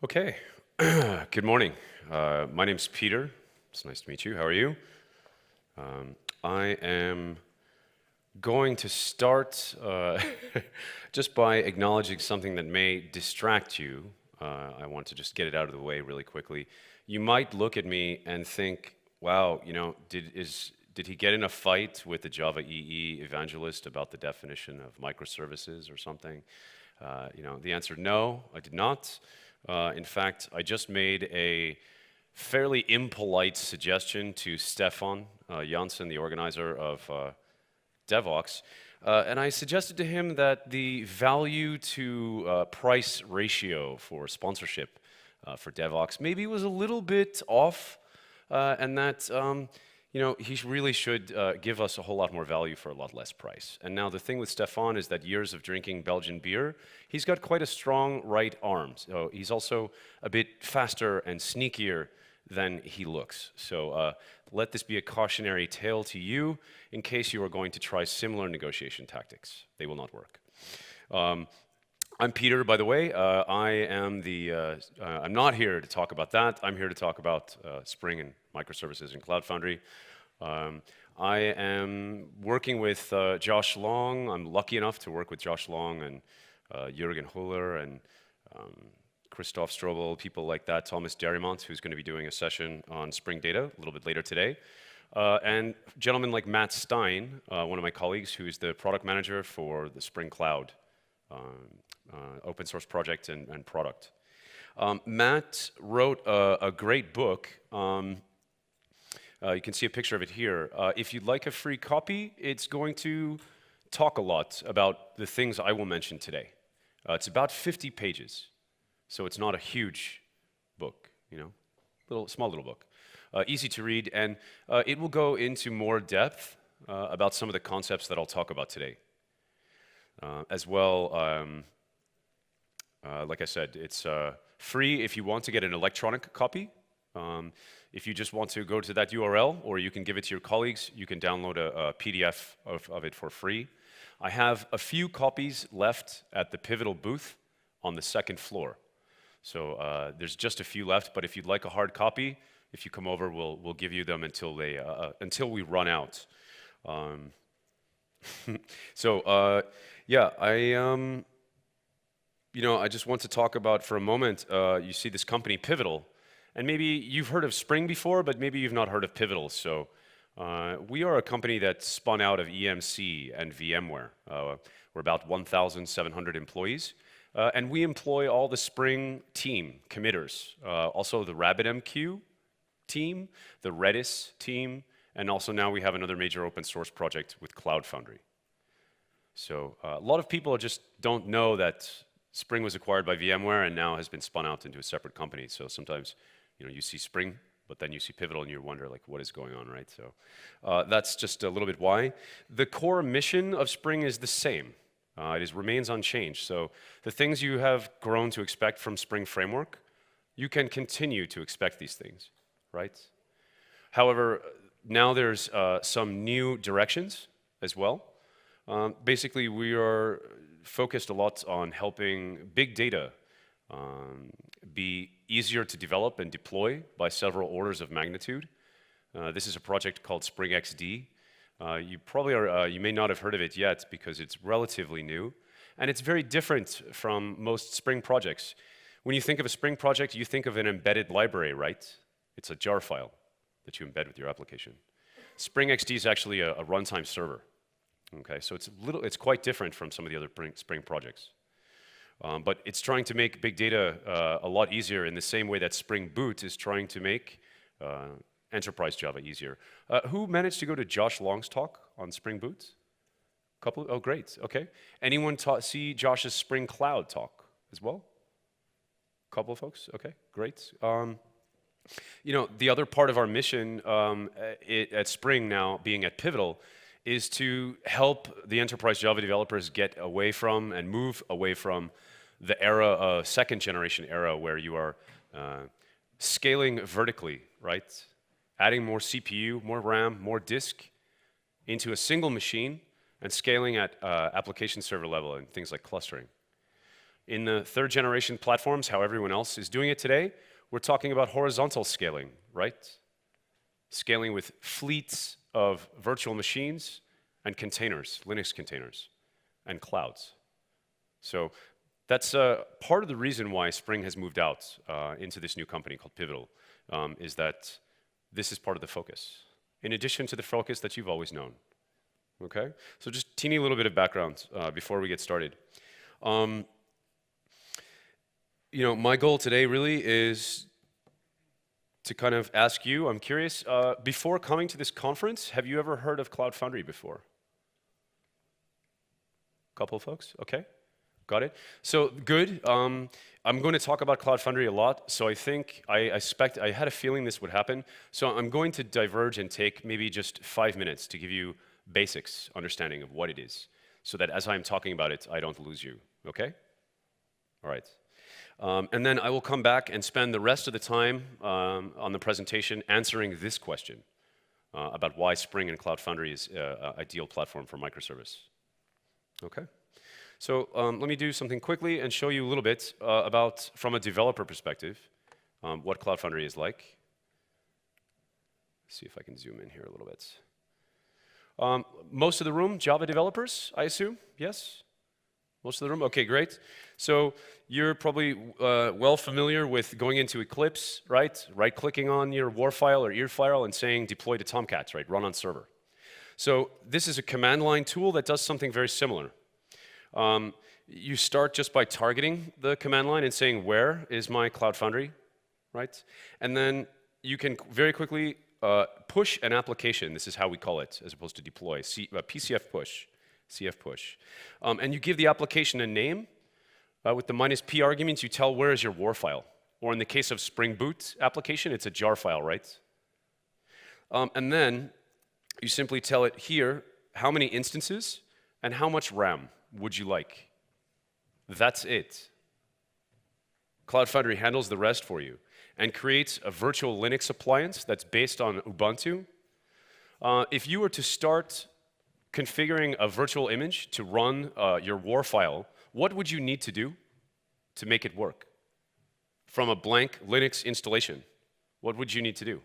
Okay, good morning. My name's Peter. It's nice to meet you. How are you? I am going to start just by acknowledging something that may distract you. I want to just get it out of the way really quickly. You might look at me and think, wow, did he get in a fight with the Java EE evangelist about the definition of microservices or something? The answer, no, I did not. In fact, I just made a fairly impolite suggestion to Stefan Janssen, the organizer of Devoxx, and I suggested to him that the value to price ratio for sponsorship for Devoxx maybe was a little bit off, and that he really should give us a whole lot more value for a lot less price. And now the thing with Stefan is that years of drinking Belgian beer, he's got quite a strong right arm. So he's also a bit faster and sneakier than he looks. So let this be a cautionary tale to you in case you are going to try similar negotiation tactics. They will not work. I'm Peter, by the way. I'm not here to talk about that. I'm here to talk about Spring and microservices and Cloud Foundry. I am working with Josh Long. I'm lucky enough to work with Josh Long and Jürgen Huller and Christoph Strobel, people like that, Thomas Derrimont, who's going to be doing a session on Spring Data a little bit later today. And gentlemen like Matt Stein, one of my colleagues, who's the product manager for the Spring Cloud open source project and product. Matt wrote a great book. You can see a picture of it here. If you'd like a free copy, it's going to talk a lot about the things I will mention today. It's about 50 pages, so it's not a huge book, small little book. Easy to read, and it will go into more depth about some of the concepts that I'll talk about today. As well, like I said, it's free if you want to get an electronic copy. If you just want to go to that URL, or you can give it to your colleagues, you can download a PDF of it for free. I have a few copies left at the Pivotal booth on the second floor. So there's just a few left, but if you'd like a hard copy, if you come over, we'll give you them until we run out. Yeah, I just want to talk about for a moment, you see this company Pivotal, and maybe you've heard of Spring before, but maybe you've not heard of Pivotal. So we are a company that spun out of EMC and VMware. We're about 1,700 employees, and we employ all the Spring team, committers, also the RabbitMQ team, the Redis team, and also now we have another major open source project with Cloud Foundry. So a lot of people just don't know that Spring was acquired by VMware and now has been spun out into a separate company. So sometimes, you see Spring, but then you see Pivotal and you wonder, like, what is going on, right? So that's just a little bit why. The core mission of Spring is the same. It remains unchanged. So the things you have grown to expect from Spring Framework, you can continue to expect these things, right? However, now there's some new directions as well. Basically, we are focused a lot on helping big data be easier to develop and deploy by several orders of magnitude. This is a project called Spring XD. You may not have heard of it yet because it's relatively new, and it's very different from most Spring projects. When you think of a Spring project, you think of an embedded library, right? It's a jar file that you embed with your application. Spring XD is actually a runtime server. Okay, so it's quite different from some of the other Spring projects. But it's trying to make big data a lot easier in the same way that Spring Boot is trying to make enterprise Java easier. Who managed to go to Josh Long's talk on Spring Boot? Couple? Oh, great. Okay. Anyone see Josh's Spring Cloud talk as well? Couple of folks. Okay, great. The other part of our mission at Spring now, being at Pivotal, is to help the enterprise Java developers get away from and move away from the second generation era where you are scaling vertically, right? Adding more CPU, more RAM, more disk into a single machine and scaling at application server level and things like clustering. In the third generation platforms, how everyone else is doing it today, we're talking about horizontal scaling, right? Scaling with fleets of virtual machines and containers, Linux containers, and clouds. So that's part of the reason why Spring has moved out into this new company called Pivotal, is that this is part of the focus, in addition to the focus that you've always known. Okay? So just a teeny little bit of background before we get started. You know, my goal today really is to kind of ask you, I'm curious, before coming to this conference, have you ever heard of Cloud Foundry before? Couple of folks? Okay. Got it. So good. I'm going to talk about Cloud Foundry a lot, so I think, I had a feeling this would happen. So I'm going to diverge and take maybe just 5 minutes to give you basics understanding of what it is, so that as I'm talking about it, I don't lose you. Okay? All right. And then I will come back and spend the rest of the time on the presentation answering this question about why Spring and Cloud Foundry is an ideal platform for microservice. Okay? So let me do something quickly and show you a little bit about, from a developer perspective, what Cloud Foundry is like. Let's see if I can zoom in here a little bit. Most of the room, Java developers, I assume? Yes? Most of the room? Okay, great. So you're probably well familiar with going into Eclipse, right? Right-clicking on your war file or ear file and saying deploy to Tomcat, right? Run on server. So this is a command line tool that does something very similar. You start just by targeting the command line and saying, where is my Cloud Foundry, right? And then you can very quickly push an application. This is how we call it, as opposed to deploy, PCF push, CF push. And you give the application a name. With the -p arguments, you tell where is your war file. Or in the case of Spring Boot application, it's a jar file, right? And then you simply tell it here how many instances and how much RAM would you like. That's it. Cloud Foundry handles the rest for you and creates a virtual Linux appliance that's based on Ubuntu. If you were to start configuring a virtual image to run your war file, what would you need to do to make it work? From a blank Linux installation, what would you need to do?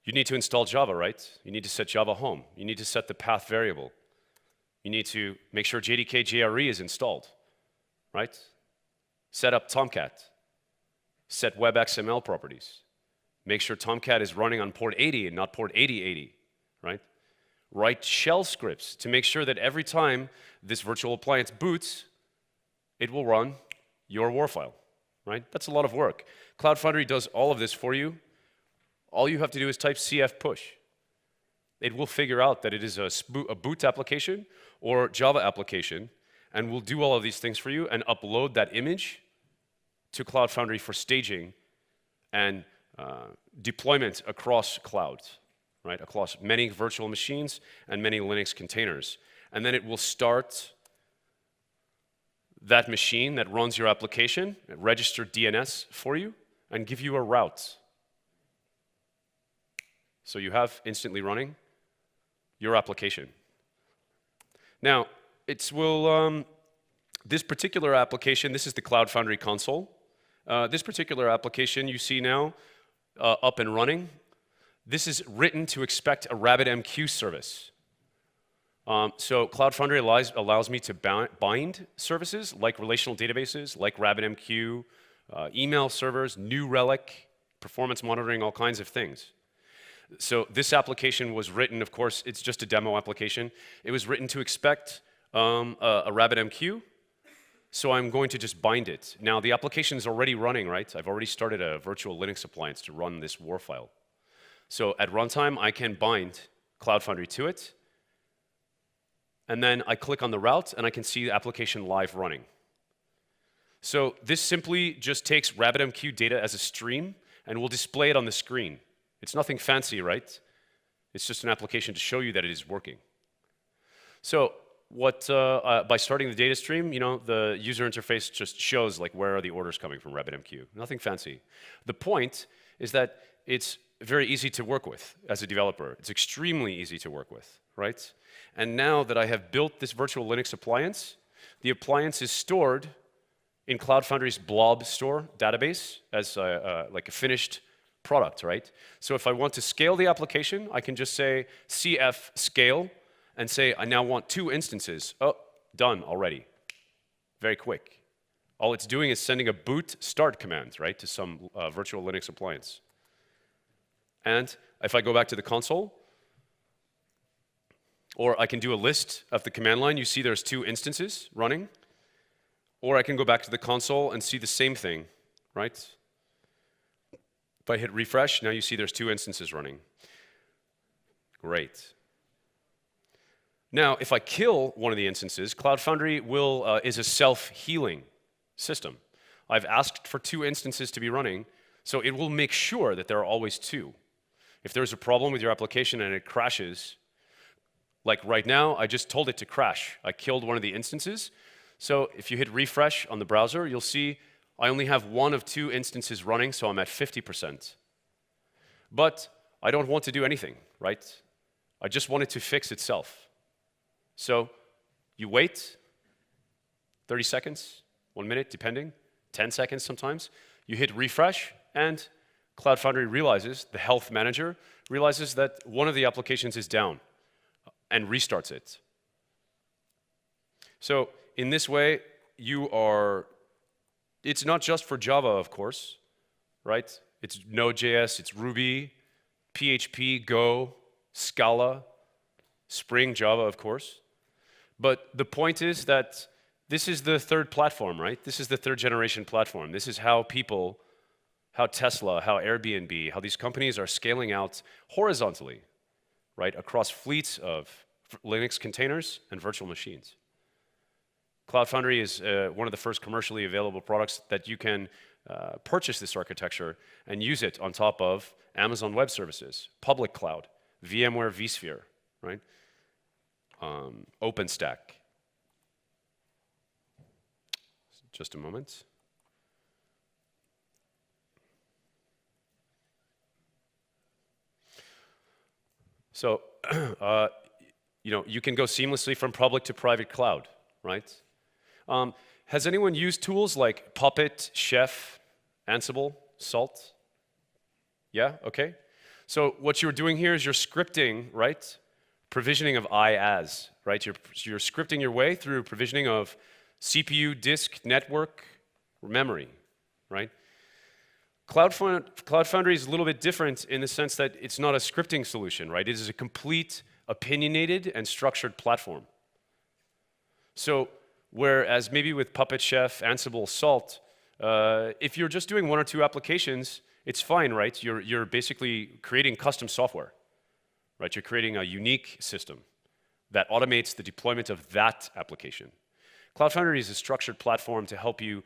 You need to install Java, right? You need to set Java home. You need to set the path variable. You need to make sure JDK JRE is installed, right? Set up Tomcat. Set web XML properties. Make sure Tomcat is running on port 80 and not port 8080, right? Write shell scripts to make sure that every time this virtual appliance boots, it will run your war file, right? That's a lot of work. Cloud Foundry does all of this for you. All you have to do is type CF push. It will figure out that it is a boot application or Java application, and will do all of these things for you and upload that image to Cloud Foundry for staging and deployment across clouds, right? Across many virtual machines and many Linux containers. And then it will start that machine that runs your application, register DNS for you, and give you a route. So you have instantly running your application. Now, this particular application, this is the Cloud Foundry console. This particular application you see now up and running, this is written to expect a RabbitMQ service. So Cloud Foundry allows me to bind services like relational databases, like RabbitMQ, email servers, New Relic, performance monitoring, all kinds of things. So this application was written, of course, it's just a demo application. It was written to expect a RabbitMQ, so I'm going to just bind it. Now, the application is already running, right? I've already started a virtual Linux appliance to run this war file. So at runtime, I can bind Cloud Foundry to it, and then I click on the route, and I can see the application live running. So this simply just takes RabbitMQ data as a stream, and will display it on the screen. It's nothing fancy, right? It's just an application to show you that it is working. So by starting the data stream, you know, the user interface just shows like where are the orders coming from RabbitMQ. Nothing fancy. The point is that it's very easy to work with as a developer. It's extremely easy to work with, right? And now that I have built this virtual Linux appliance, the appliance is stored in Cloud Foundry's blob store database as like a finished product, right? So if I want to scale the application, I can just say cf scale and say I now want 2 instances. Oh, done already. Very quick. All it's doing is sending a boot start command, right, to some virtual Linux appliance. And if I go back to the console, or I can do a list of the command line, you see there's 2 instances running. Or I can go back to the console and see the same thing, right? If I hit refresh, now you see there's 2 instances running. Great. Now, if I kill one of the instances, Cloud Foundry is a self-healing system. I've asked for 2 instances to be running, so it will make sure that there are always 2. If there's a problem with your application and it crashes, like right now, I just told it to crash. I killed one of the instances. So if you hit refresh on the browser, you'll see I only have 1 of 2 instances running, so I'm at 50%. But I don't want to do anything, right? I just want it to fix itself. So you wait 30 seconds, 1 minute, depending, 10 seconds sometimes. You hit refresh, and Cloud Foundry realizes, the health manager realizes that one of the applications is down and restarts it. So in this way, it's not just for Java, of course, right? It's Node.js, it's Ruby, PHP, Go, Scala, Spring, Java, of course. But the point is that this is the 3rd platform, right? This is the 3rd generation platform. This is how people, how Tesla, how Airbnb, how these companies are scaling out horizontally, right, across fleets of Linux containers and virtual machines. Cloud Foundry is one of the first commercially available products that you can purchase this architecture and use it on top of Amazon Web Services, public cloud, VMware vSphere, right? OpenStack. Just a moment. So, you can go seamlessly from public to private cloud, right? Has anyone used tools like Puppet, Chef, Ansible, Salt? Yeah, okay. So what you're doing here is you're scripting, right? Provisioning of IaaS, right? You're scripting your way through provisioning of CPU, disk, network, memory, right? Cloud Foundry is a little bit different in the sense that it's not a scripting solution, right? It is a complete, opinionated, and structured platform. So whereas maybe with Puppet, Chef, Ansible, Salt, if you're just doing 1 or 2 applications, it's fine, right? You're basically creating custom software, right? You're creating a unique system that automates the deployment of that application. Cloud Foundry is a structured platform to help you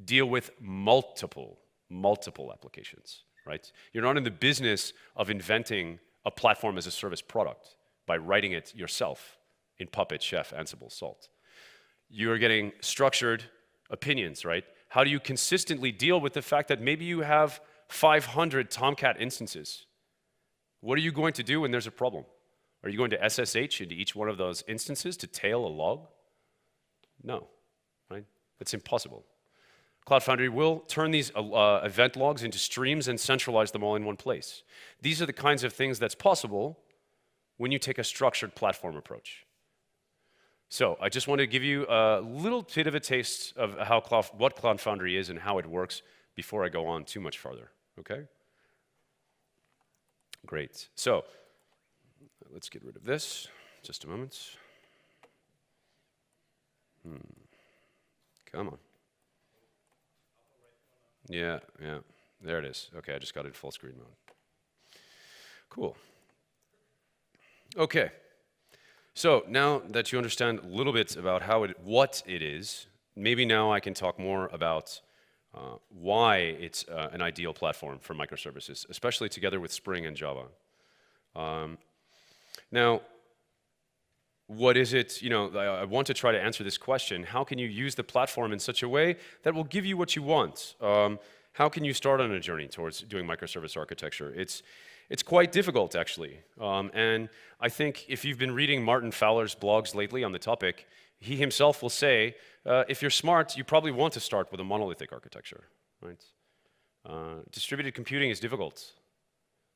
deal with multiple applications, right? You're not in the business of inventing a platform as a service product by writing it yourself in Puppet, Chef, Ansible, Salt. You are getting structured opinions, right? How do you consistently deal with the fact that maybe you have 500 Tomcat instances? What are you going to do when there's a problem? Are you going to SSH into each one of those instances to tail a log? No, right? That's impossible. Cloud Foundry will turn these event logs into streams and centralize them all in one place. These are the kinds of things that's possible when you take a structured platform approach. So I just wanted to give you a little bit of a taste of what Cloud Foundry is and how it works before I go on too much farther, okay? Great. So let's get rid of this. Just a moment. Come on. Yeah, there it is. Okay, I just got it in full screen mode. Cool. Okay. So now that you understand a little bit about what it is, maybe now I can talk more about why it's an ideal platform for microservices, especially together with Spring and Java. Now, what is it, I want to try to answer this question. How can you use the platform in such a way that will give you what you want? How can you start on a journey towards doing microservice architecture? It's quite difficult, actually. And I think if you've been reading Martin Fowler's blogs lately on the topic, He himself will say, if you're smart, you probably want to start with a monolithic architecture, right? Distributed computing is difficult.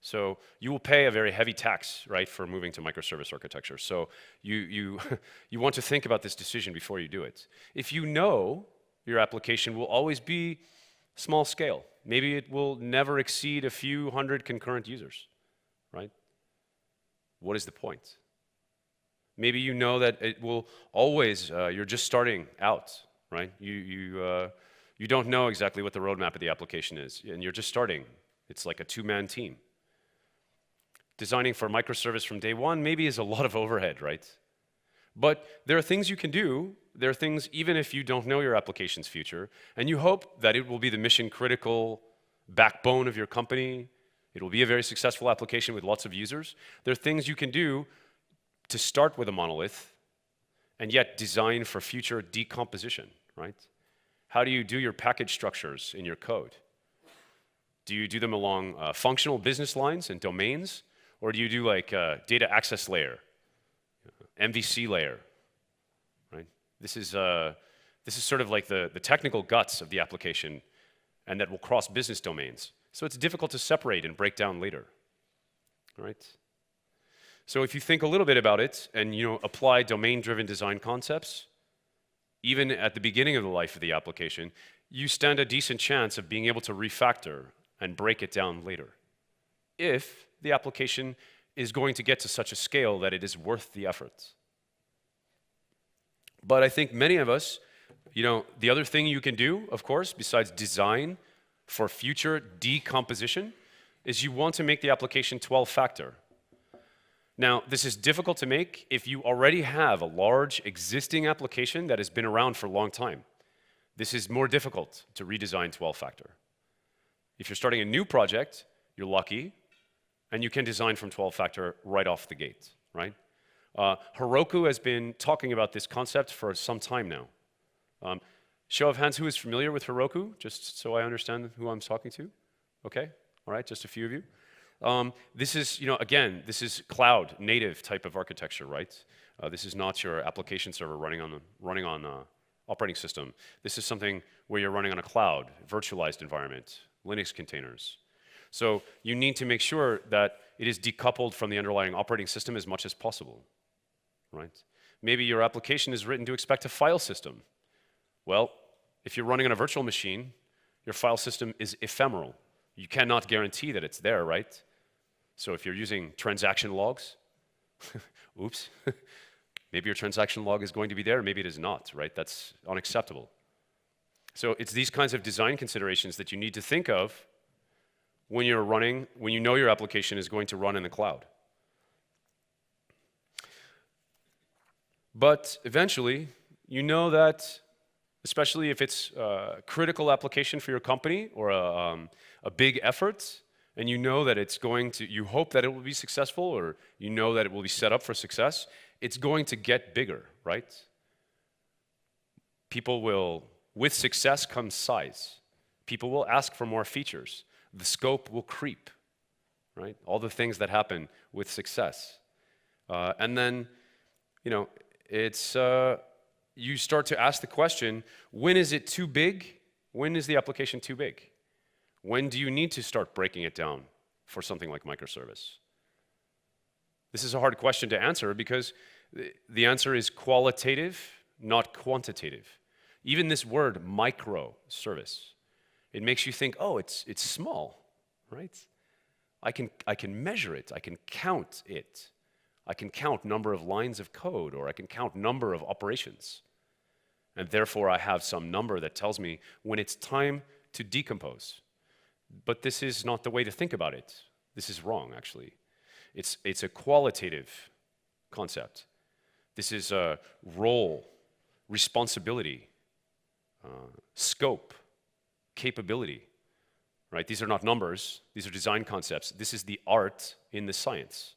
So you will pay a very heavy tax, right, for moving to microservice architecture. So you want to think about this decision before you do it. If you know your application will always be small scale, maybe it will never exceed a few hundred concurrent users, right? What is the point? Maybe you know that it will always, you're just starting out, right? You don't know exactly what the roadmap of the application is, and you're just starting. It's like a two-man team. Designing for microservice from day one maybe is a lot of overhead, right? But there are things you can do. There are things, even if you don't know your application's future, and you hope that it will be the mission-critical backbone of your company. It will be a very successful application with lots of users. There are things you can do to start with a monolith and yet design for future decomposition, right? How do you do your package structures in your code? Do you do them along functional business lines and domains? Or do you do like data access layer, MVC layer, right? This is sort of like the technical guts of the application, and that will cross business domains. So it's difficult to separate and break down later, right? So if you think a little bit about it and apply domain-driven design concepts, even at the beginning of the life of the application, you stand a decent chance of being able to refactor and break it down later, if the application is going to get to such a scale that it is worth the effort. But I think many of us, the other thing you can do, of course, besides design for future decomposition, is you want to make the application 12-factor. Now, this is difficult to make if you already have a large existing application that has been around for a long time. This is more difficult to redesign 12-factor. If you're starting a new project, you're lucky, and you can design from 12-factor right off the gate, right? Heroku has been talking about this concept for some time now. Show of hands, who is familiar with Heroku, just so I understand who I'm talking to? Okay, all right, just a few of you. This is, again, this is cloud native type of architecture, right? This is not your application server running on operating system. This is something where you're running on a cloud, virtualized environment, Linux containers. So you need to make sure that it is decoupled from the underlying operating system as much as possible, right? Maybe your application is written to expect a file system. Well, if you're running on a virtual machine, your file system is ephemeral. You cannot guarantee that it's there, right? So if you're using transaction logs, oops, maybe your transaction log is going to be there, maybe it is not, right? That's unacceptable. So it's these kinds of design considerations that you need to think of when you know your application is going to run in the cloud. But eventually, you know that, especially if it's a critical application for your company or a big effort, and you know that you hope that it will be successful, or you know that it will be set up for success, it's going to get bigger, right? With success comes size. People will ask for more features. The scope will creep, right? All the things that happen with success. And then, you start to ask the question, when is it too big? When is the application too big? When do you need to start breaking it down for something like microservice? This is a hard question to answer because the answer is qualitative, not quantitative. Even this word, microservice, it makes you think, oh, it's small, right? I can measure it, I can count it. I can count number of lines of code, or I can count number of operations. And therefore, I have some number that tells me when it's time to decompose. But this is not the way to think about it. This is wrong, actually. It's a qualitative concept. This is a role, responsibility, scope, capability, right? These are not numbers. These are design concepts. This is the art in the science,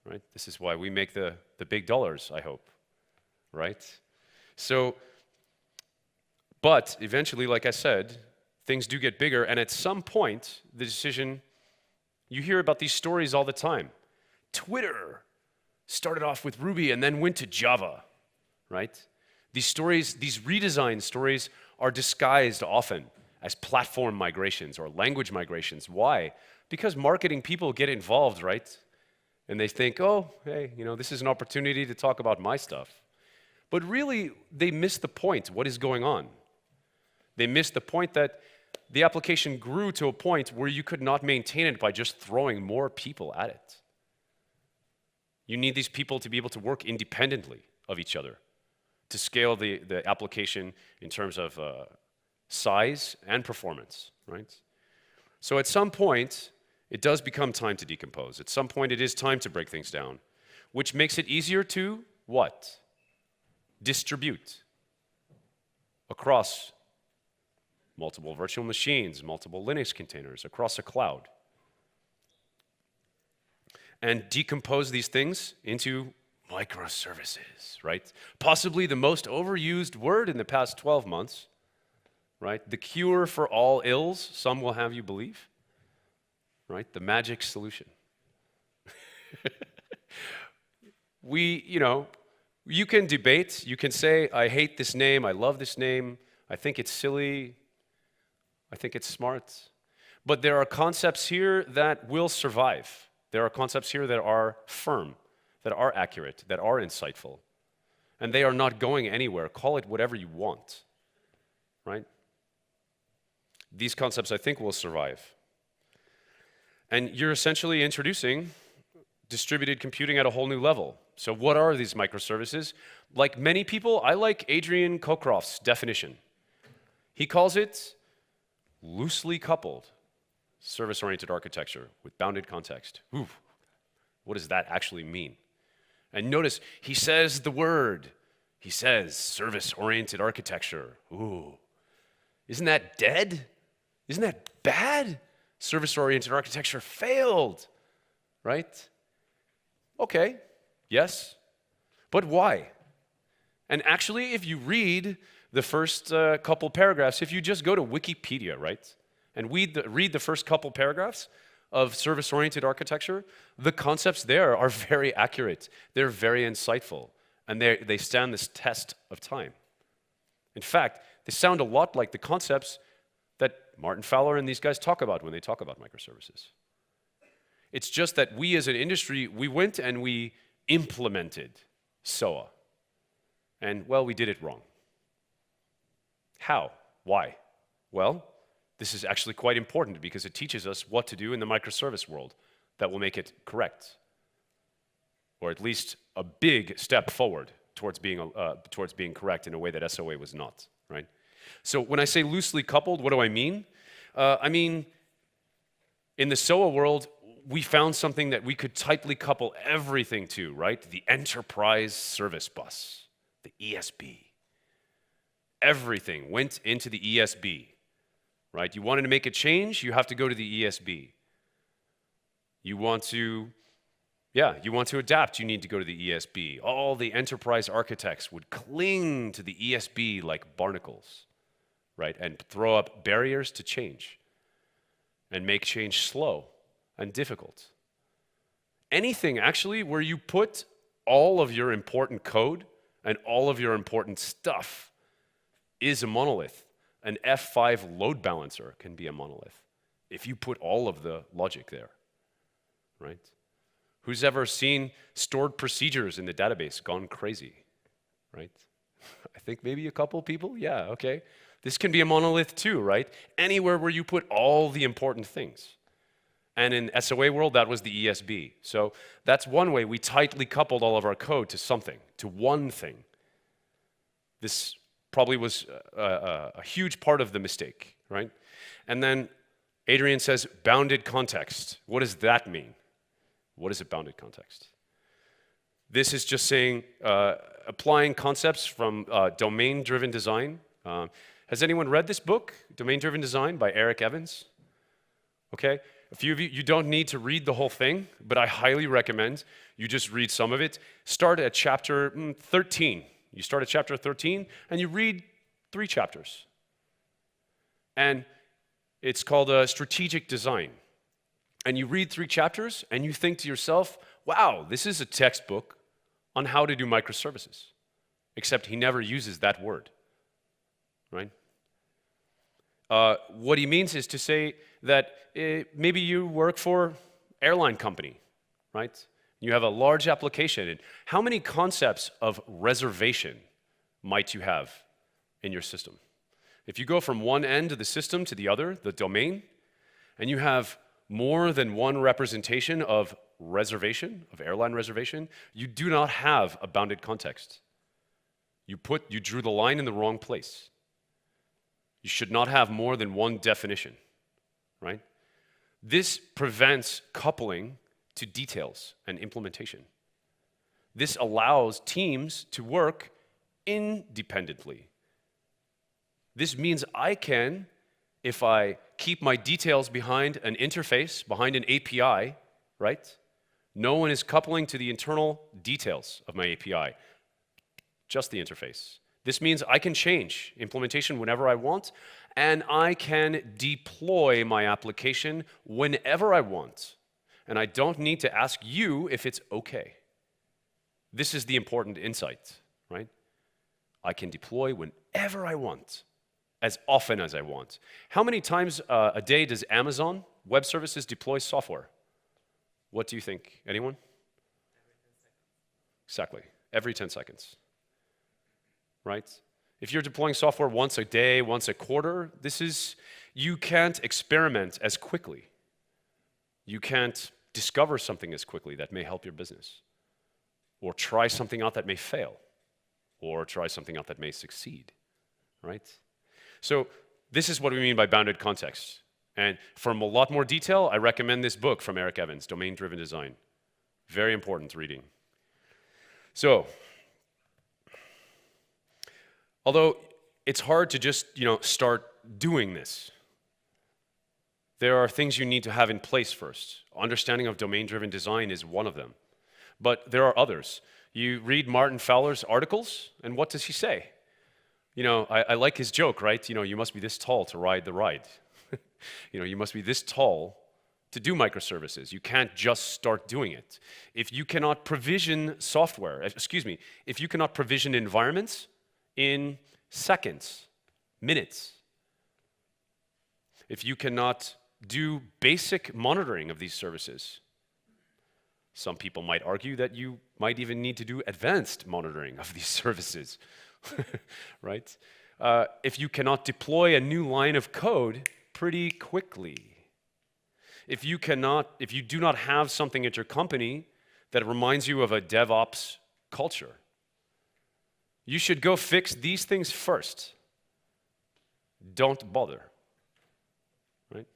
right? This is why we make the big dollars, I hope, right? So, but eventually, like I said, things do get bigger, and at some point, the decision, you hear about these stories all the time. Twitter started off with Ruby and then went to Java, right? These stories, these redesign stories are disguised often as platform migrations or language migrations. Why? Because marketing people get involved, right? And they think, oh, hey, this is an opportunity to talk about my stuff. But really, they miss the point. What is going on? They miss the point that the application grew to a point where you could not maintain it by just throwing more people at it. You need these people to be able to work independently of each other, to scale the application in terms of size and performance, right? So at some point, it does become time to decompose. At some point, it is time to break things down, which makes it easier to what? Distribute across multiple virtual machines, multiple Linux containers, across a cloud. And decompose these things into microservices, right? Possibly the most overused word in the past 12 months, right? The cure for all ills, some will have you believe, right? The magic solution. You can debate, you can say, I hate this name, I love this name, I think it's silly, I think it's smart. But there are concepts here that will survive. There are concepts here that are firm, that are accurate, that are insightful. And they are not going anywhere. Call it whatever you want, right? These concepts, I think, will survive. And you're essentially introducing distributed computing at a whole new level. So what are these microservices? Like many people, I like Adrian Cockcroft's definition. He calls it loosely coupled service-oriented architecture with bounded context. Ooh, what does that actually mean? And notice, he says the word. He says service-oriented architecture. Ooh, isn't that dead? Isn't that bad? Service-oriented architecture failed, right? Okay, yes, but why? And actually, if you read the first couple paragraphs, if you just go to Wikipedia, right, and read the first couple paragraphs of service-oriented architecture, the concepts there are very accurate. They're very insightful, and they stand this test of time. In fact, they sound a lot like the concepts that Martin Fowler and these guys talk about when they talk about microservices. It's just that we as an industry, we went and we implemented SOA. And, well, we did it wrong. How? Why? Well, this is actually quite important because it teaches us what to do in the microservice world that will make it correct, or at least a big step forward towards being correct in a way that SOA was not, right? So when I say loosely coupled, what do I mean? I mean, in the SOA world, we found something that we could tightly couple everything to, right? The enterprise service bus, the ESB. Everything went into the ESB, right? You wanted to make a change, you have to go to the ESB. You want to adapt, you need to go to the ESB. All the enterprise architects would cling to the ESB like barnacles, right? And throw up barriers to change and make change slow and difficult. Anything, actually, where you put all of your important code and all of your important stuff is a monolith. An F5 load balancer can be a monolith if you put all of the logic there, right? Who's ever seen stored procedures in the database gone crazy, right? I think maybe a couple people, yeah, okay. This can be a monolith too, right? Anywhere where you put all the important things. And in SOA world, that was the ESB. So that's one way we tightly coupled all of our code to something, to one thing. This probably was a huge part of the mistake, right? And then Adrian says bounded context. What does that mean? What is a bounded context? This is just saying applying concepts from domain-driven design. Has anyone read this book, Domain-Driven Design by Eric Evans? Okay. A few of you don't need to read the whole thing, but I highly recommend you just read some of it. Start at chapter 13. You start at chapter 13, and you read 3 chapters. And it's called Strategic Design. And you read 3 chapters, and you think to yourself, wow, this is a textbook on how to do microservices. except he never uses that word, right? What he means is to say that maybe you work for airline company, right? You have a large application, and how many concepts of reservation might you have in your system? If you go from one end of the system to the other, the domain, and you have more than one representation of reservation, of airline reservation, you do not have a bounded context. You drew the line in the wrong place. You should not have more than one definition, right? This prevents coupling to details and implementation. This allows teams to work independently. This means I can, if I keep my details behind an interface, behind an API, right? No one is coupling to the internal details of my API, just the interface. This means I can change implementation whenever I want, and I can deploy my application whenever I want. And I don't need to ask you if it's okay. This is the important insight, right? I can deploy whenever I want, as often as I want. How many times a day does Amazon Web Services deploy software? What do you think? Anyone? Exactly, every 10 seconds, right? If you're deploying software once a day, once a quarter, you can't experiment as quickly. You can't discover something as quickly that may help your business, or try something out that may fail, or try something out that may succeed, right? So this is what we mean by bounded context. And for a lot more detail, I recommend this book from Eric Evans, Domain-Driven Design. Very important reading. So, although it's hard to just, start doing this, there are things you need to have in place first. Understanding of domain-driven design is one of them. But there are others. You read Martin Fowler's articles, and what does he say? I like his joke, right? You must be this tall to ride the ride. You must be this tall to do microservices. You can't just start doing it. If you cannot provision if you cannot provision environments in seconds, minutes, if you cannot do basic monitoring of these services, some people might argue that you might even need to do advanced monitoring of these services, right? If you cannot deploy a new line of code pretty quickly, if you do not have something at your company that reminds you of a DevOps culture, you should go fix these things first. Don't bother, right?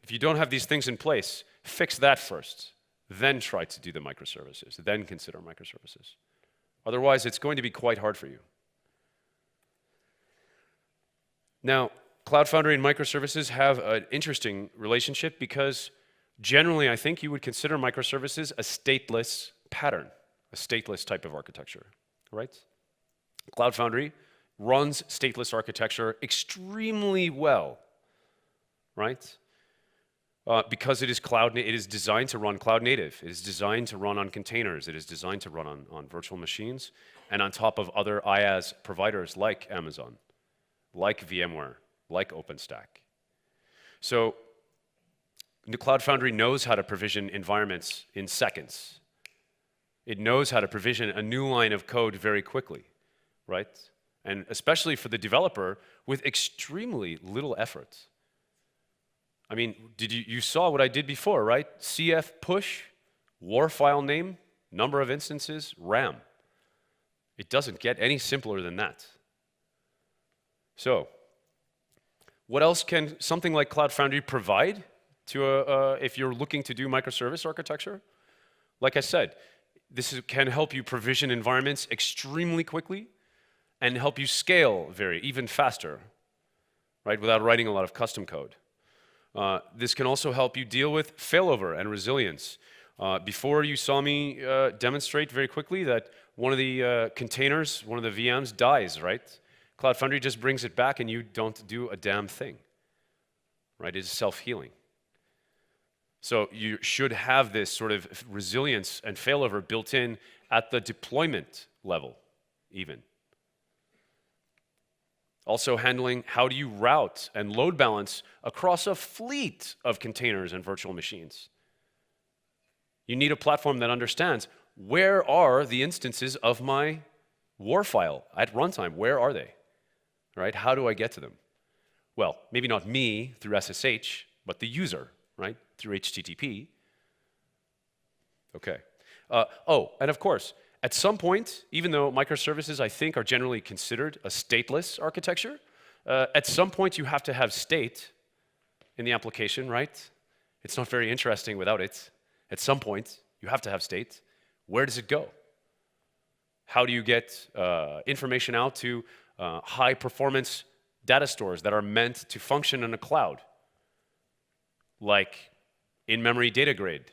If you don't have these things in place, fix that first, then try to do the microservices, then consider microservices. Otherwise, it's going to be quite hard for you. Now, Cloud Foundry and microservices have an interesting relationship because generally, I think you would consider microservices a stateless pattern, a stateless type of architecture, right? Cloud Foundry runs stateless architecture extremely well, right? Because it is designed to run cloud native. It is designed to run on containers. It is designed to run on virtual machines and on top of other IaaS providers like Amazon, like VMware, like OpenStack. So the Cloud Foundry knows how to provision environments in seconds. It knows how to provision a new line of code very quickly, right? And especially for the developer with extremely little effort. I mean, you saw what I did before, right? CF push, war file name, number of instances, RAM. It doesn't get any simpler than that. So, what else can something like Cloud Foundry provide to if you're looking to do microservice architecture? Like I said, this can help you provision environments extremely quickly and help you scale even faster, right, without writing a lot of custom code. This can also help you deal with failover and resilience. Before you saw me demonstrate very quickly that one of the containers, one of the VMs dies, right? Cloud Foundry just brings it back and you don't do a damn thing, right? It's self-healing. So you should have this sort of resilience and failover built in at the deployment level, even. Also handling how do you route and load balance across a fleet of containers and virtual machines. You need a platform that understands where are the instances of my war file at runtime? Where are they? Right? How do I get to them? Well, maybe not me through SSH, but the user, right? Through HTTP. Okay. Oh, and of course, at some point, even though microservices, I think, are generally considered a stateless architecture, at some point you have to have state in the application, right? It's not very interesting without it. At some point, you have to have state. Where does it go? How do you get information out to high-performance data stores that are meant to function in a cloud? Like in-memory data grade,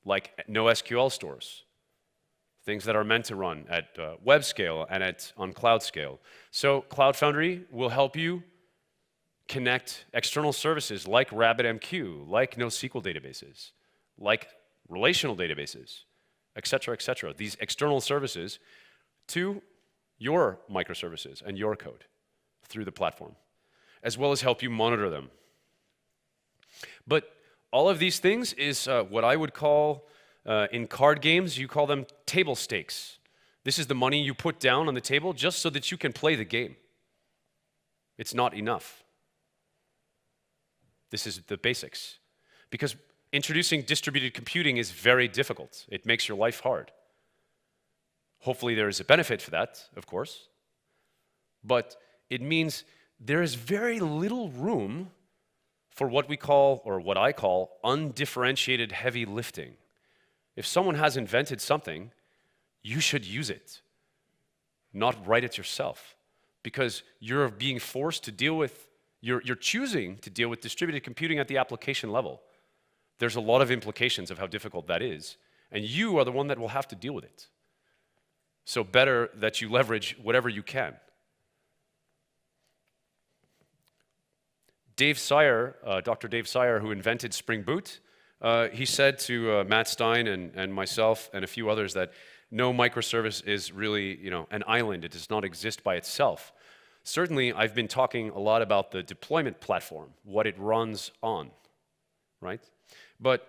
like NoSQL stores, things that are meant to run at web scale and on cloud scale. So Cloud Foundry will help you connect external services like RabbitMQ, like NoSQL databases, like relational databases, et cetera, these external services to your microservices and your code through the platform, as well as help you monitor them. But all of these things is what I would call, in card games, you call them table stakes. This is the money you put down on the table just so that you can play the game. It's not enough. This is the basics. Because introducing distributed computing is very difficult. It makes your life hard. Hopefully there is a benefit for that, of course. But it means there is very little room for what we call, or what I call, undifferentiated heavy lifting. If someone has invented something, you should use it, not write it yourself. Because you're being forced to deal with, you're choosing to deal with distributed computing at the application level. There's a lot of implications of how difficult that is, and you are the one that will have to deal with it. So better that you leverage whatever you can. Dr. Dave Sire, who invented Spring Boot, he said to Matt Stein and myself and a few others that no microservice is really, an island. It does not exist by itself. Certainly, I've been talking a lot about the deployment platform, what it runs on, right? But,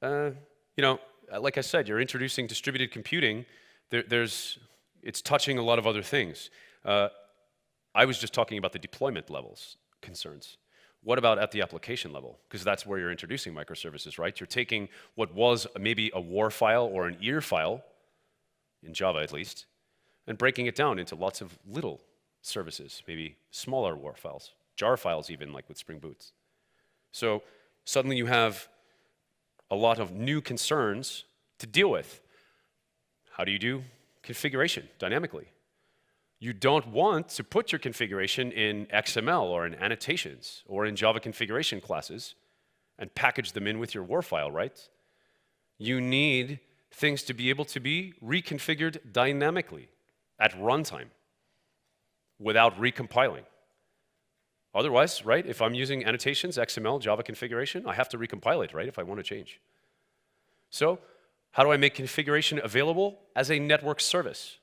like I said, you're introducing distributed computing. It's touching a lot of other things. I was just talking about the deployment levels concerns. What about at the application level? Because that's where you're introducing microservices, right? You're taking what was maybe a war file or an EAR file, in Java at least, and breaking it down into lots of little services, maybe smaller war files, jar files even, like with Spring Boot. So suddenly you have a lot of new concerns to deal with. How do you do configuration dynamically? You don't want to put your configuration in XML or in annotations or in Java configuration classes and package them in with your war file, right? You need things to be able to be reconfigured dynamically at runtime without recompiling. Otherwise, right, if I'm using annotations, XML, Java configuration, I have to recompile it, right, if I want to change. So how do I make configuration available as a network service?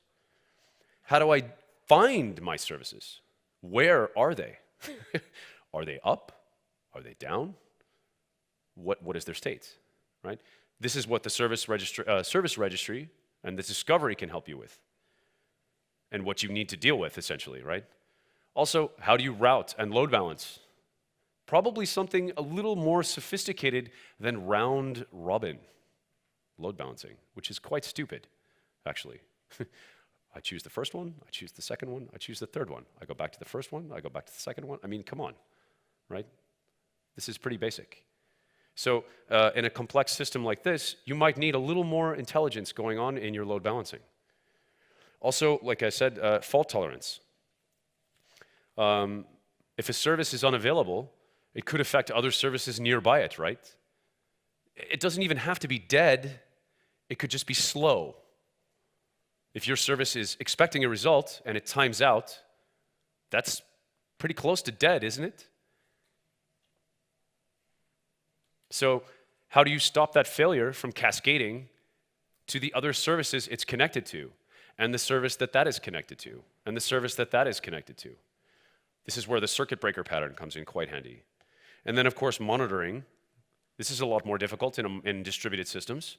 How do I find my services? Where are they? Are they up? Are they down? What is their state, right? This is what the service registry and the discovery can help you with, and what you need to deal with, essentially, right? Also, how do you route and load balance? Probably something a little more sophisticated than round robin load balancing, which is quite stupid, actually. I choose the first one, I choose the second one, I choose the third one. I go back to the first one, I go back to the second one. I mean, come on, right? This is pretty basic. So in a complex system like this, you might need a little more intelligence going on in your load balancing. Also, like I said, fault tolerance. If a service is unavailable, it could affect other services nearby it, right? It doesn't even have to be dead. It could just be slow. If your service is expecting a result and it times out, that's pretty close to dead, isn't it? So how do you stop that failure from cascading to the other services it's connected to, and the service that that is connected to, and the service that that is connected to. This is where the circuit breaker pattern comes in quite handy. And then, of course, monitoring. This is a lot more difficult in distributed systems.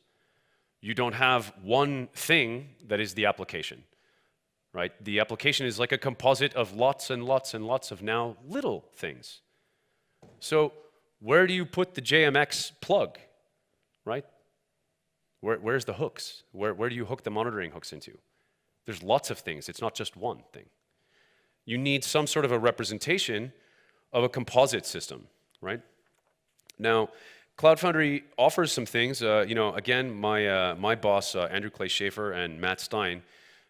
You don't have one thing that is the application, right? The application is like a composite of lots and lots and lots of now little things. So where do you put the JMX plug, right? Where's the hooks? Where do you hook the monitoring hooks into? There's lots of things. It's not just one thing. You need some sort of a representation of a composite system, right? Now, Cloud Foundry offers some things. Again, my boss, Andrew Clay Schaefer and Matt Stein,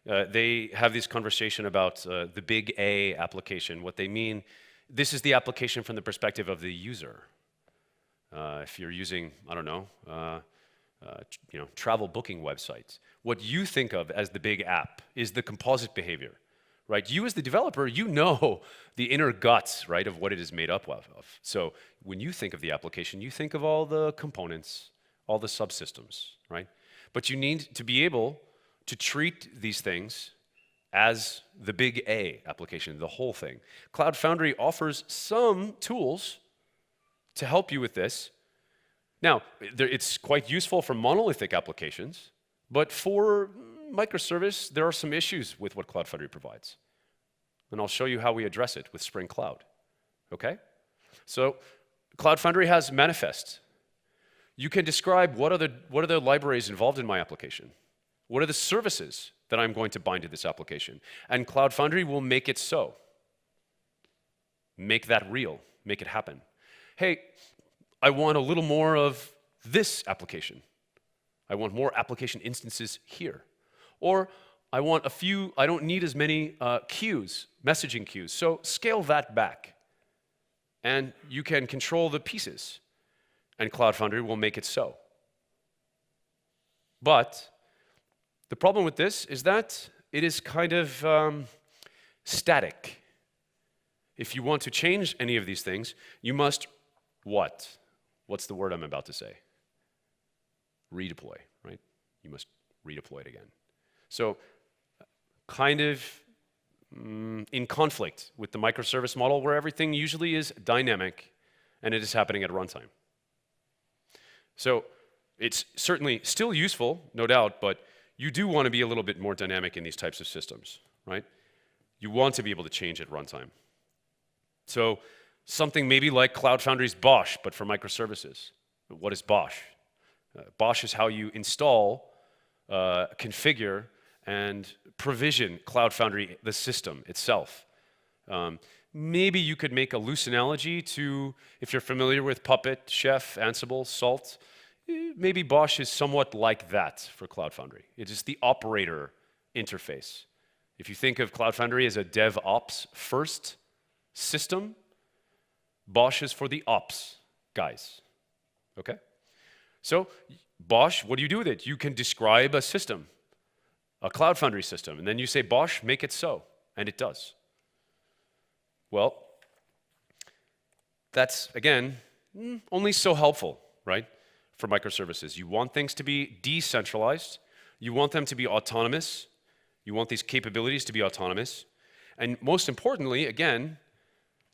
they have this conversation about the big A application. What they mean, this is the application from the perspective of the user. If you're using, I don't know, travel booking websites, what you think of as the big app is the composite behavior, right? You as the developer, you know the inner guts, right, of what it is made up of. So when you think of the application, you think of all the components, all the subsystems, right? But you need to be able to treat these things as the big A application, the whole thing. Cloud Foundry offers some tools to help you with this. Now, it's quite useful for monolithic applications, but for microservice, there are some issues with what Cloud Foundry provides. And I'll show you how we address it with Spring Cloud, okay? So Cloud Foundry has manifest. You can describe what are the libraries involved in my application? What are the services that I'm going to bind to this application? And Cloud Foundry will make it so. Make that real, make it happen. Hey, I want a little more of this application. I want more application instances here. Or I want a few, I don't need as many queues, messaging queues. So scale that back. And you can control the pieces. And Cloud Foundry will make it so. But the problem with this is that it is kind of static. If you want to change any of these things, you must what? What's the word I'm about to say? Redeploy, right? You must redeploy it again. So kind of in conflict with the microservice model where everything usually is dynamic and it is happening at runtime. So it's certainly still useful, no doubt, but you do want to be a little bit more dynamic in these types of systems, right? You want to be able to change at runtime. So something maybe like Cloud Foundry's Bosh, but for microservices. What is Bosh? Bosh is how you install, configure, and provision Cloud Foundry, the system itself. Maybe you could make a loose analogy to, if you're familiar with Puppet, Chef, Ansible, Salt, maybe Bosh is somewhat like that for Cloud Foundry. It is the operator interface. If you think of Cloud Foundry as a DevOps first system, Bosh is for the ops guys, okay? So Bosh, what do you do with it? You can describe a system, a Cloud Foundry system, and then you say, Bosh, make it so, and it does. Well, that's, again, only so helpful, right, for microservices. You want things to be decentralized. You want them to be autonomous. You want these capabilities to be autonomous. And most importantly, again,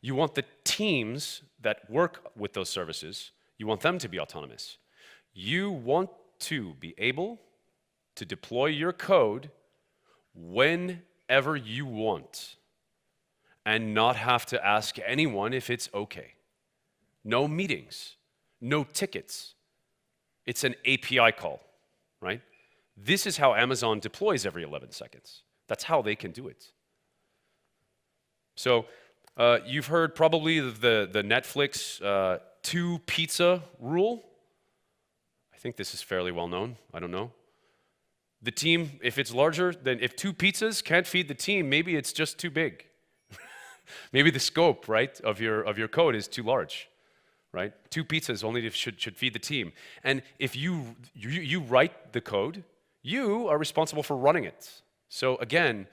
you want the teams that work with those services, you want them to be autonomous. You want to be able to deploy your code whenever you want and not have to ask anyone if it's okay. No meetings, no tickets. It's an API call, right? This is how Amazon deploys every 11 seconds. That's how they can do it. So you've heard probably the Netflix 2 pizza rule. I think this is fairly well known. I don't know. The team, if it's larger, then if 2 pizzas can't feed the team, maybe it's just too big. Maybe the scope, right, of your code is too large, right? 2 pizzas only should feed the team. And if you write the code, you are responsible for running it. So again,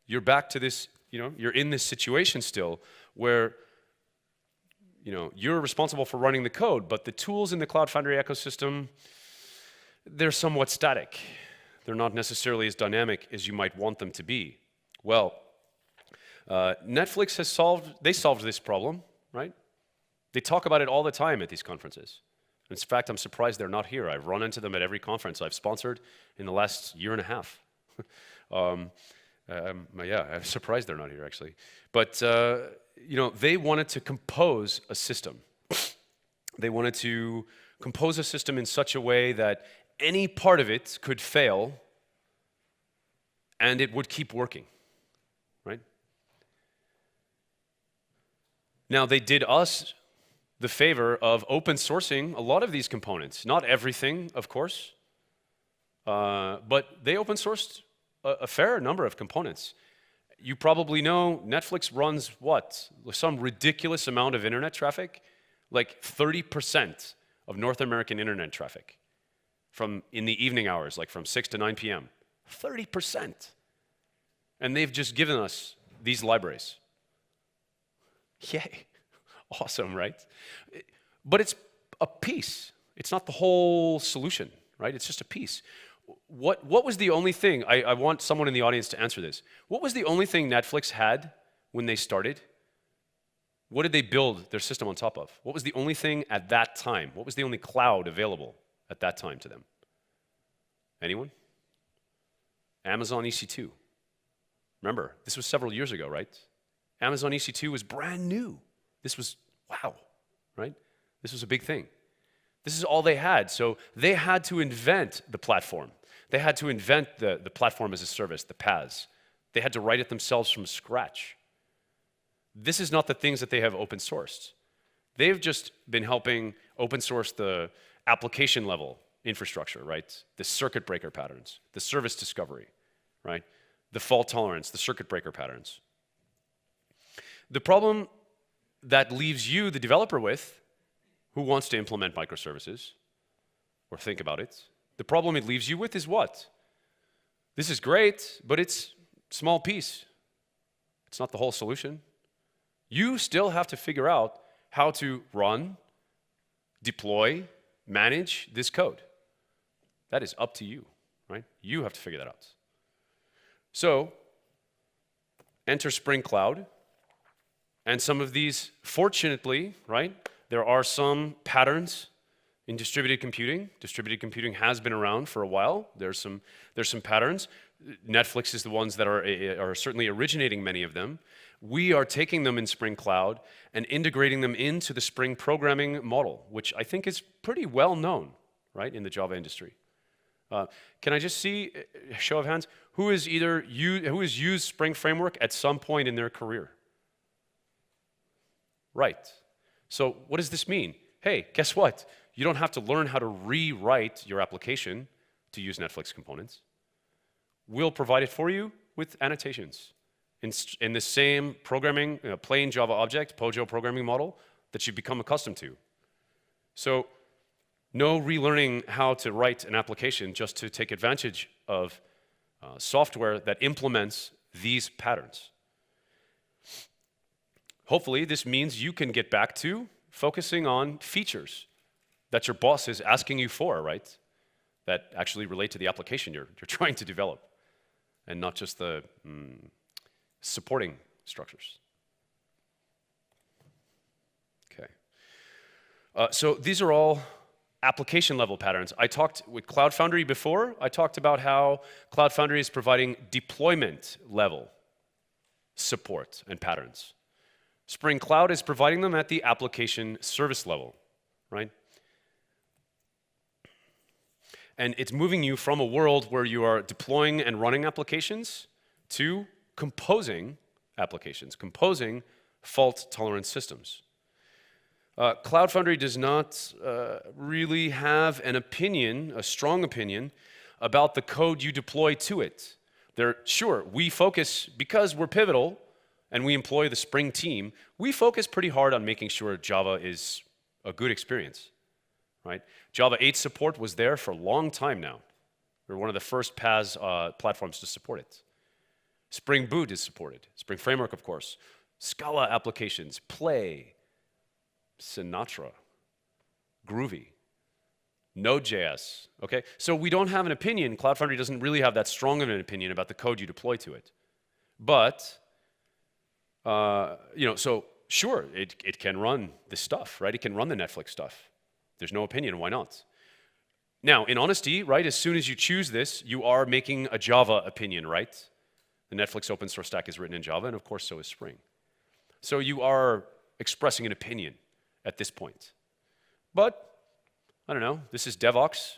you're back to this, you're in this situation still where you're responsible for running the code, but the tools in the Cloud Foundry ecosystem, they're somewhat static. They're not necessarily as dynamic as you might want them to be. Well, Netflix has solved this problem, right? They talk about it all the time at these conferences. In fact, I'm surprised they're not here. I've run into them at every conference I've sponsored in the last year and a half. Yeah, I'm surprised they're not here, actually. But, they wanted to compose a system. They wanted to compose a system in such a way that any part of it could fail and it would keep working, right? Now, they did us the favor of open sourcing a lot of these components. Not everything, of course, but they open sourced a fair number of components. You probably know Netflix runs what? Some ridiculous amount of internet traffic, like 30% of North American internet traffic in the evening hours, like from 6 to 9 p.m. 30%. And they've just given us these libraries. Yay. Awesome, right? But it's a piece. It's not the whole solution, right? It's just a piece. What was the only thing, I want someone in the audience to answer this. What was the only thing Netflix had when they started? What did they build their system on top of? What was the only thing at that time? What was the only cloud available at that time to them? Anyone? Amazon EC2. Remember, this was several years ago, right? Amazon EC2 was brand new. This was, wow, right? This was a big thing. This is all they had. So they had to invent the platform. They had to invent the platform as a service, the PaaS. They had to write it themselves from scratch. This is not the things that they have open sourced. They've just been helping open source the application level infrastructure, right? The circuit breaker patterns, the service discovery, right? The fault tolerance, the circuit breaker patterns. The problem that leaves you, the developer, with, who wants to implement microservices, or think about it, the problem it leaves you with is what? This is great, but it's a small piece. It's not the whole solution. You still have to figure out how to run, deploy, manage this code. That is up to you, right? You have to figure that out. So, enter Spring Cloud. And some of these, fortunately, right, there are some patterns in distributed computing. Distributed computing has been around for a while. There's some patterns. Netflix is the ones that are certainly originating many of them. We are taking them in Spring Cloud and integrating them into the Spring programming model, which I think is pretty well known, right, in the Java industry. Can I just see a show of hands? Who has used Spring Framework at some point in their career? Right. So what does this mean? Hey, guess what? You don't have to learn how to rewrite your application to use Netflix components. We'll provide it for you with annotations in the same programming, plain Java object, POJO programming model that you've become accustomed to. So no relearning how to write an application just to take advantage of software that implements these patterns. Hopefully, this means you can get back to focusing on features that your boss is asking you for, right? That actually relate to the application you're trying to develop, and not just the supporting structures. Okay. So these are all application level patterns. I talked with Cloud Foundry before. I talked about how Cloud Foundry is providing deployment level support and patterns. Spring Cloud is providing them at the application service level, right? And it's moving you from a world where you are deploying and running applications to composing applications, composing fault-tolerant systems. Cloud Foundry does not really have an opinion, a strong opinion, about the code you deploy to it. Sure, we focus, because we're pivotal, and we employ the Spring team, we focus pretty hard on making sure Java is a good experience, right? Java 8 support was there for a long time now. We're one of the first PaaS platforms to support it. Spring Boot is supported. Spring Framework, of course. Scala applications, Play, Sinatra, Groovy. Node.js, okay? So we don't have an opinion. Cloud Foundry doesn't really have that strong of an opinion about the code you deploy to it. But, so sure, it can run this stuff, right? It can run the Netflix stuff. There's no opinion, why not? Now, in honesty, right, as soon as you choose this, you are making a Java opinion, right? The Netflix open source stack is written in Java, and of course so is Spring. So you are expressing an opinion at this point. But, I don't know, this is DevOps.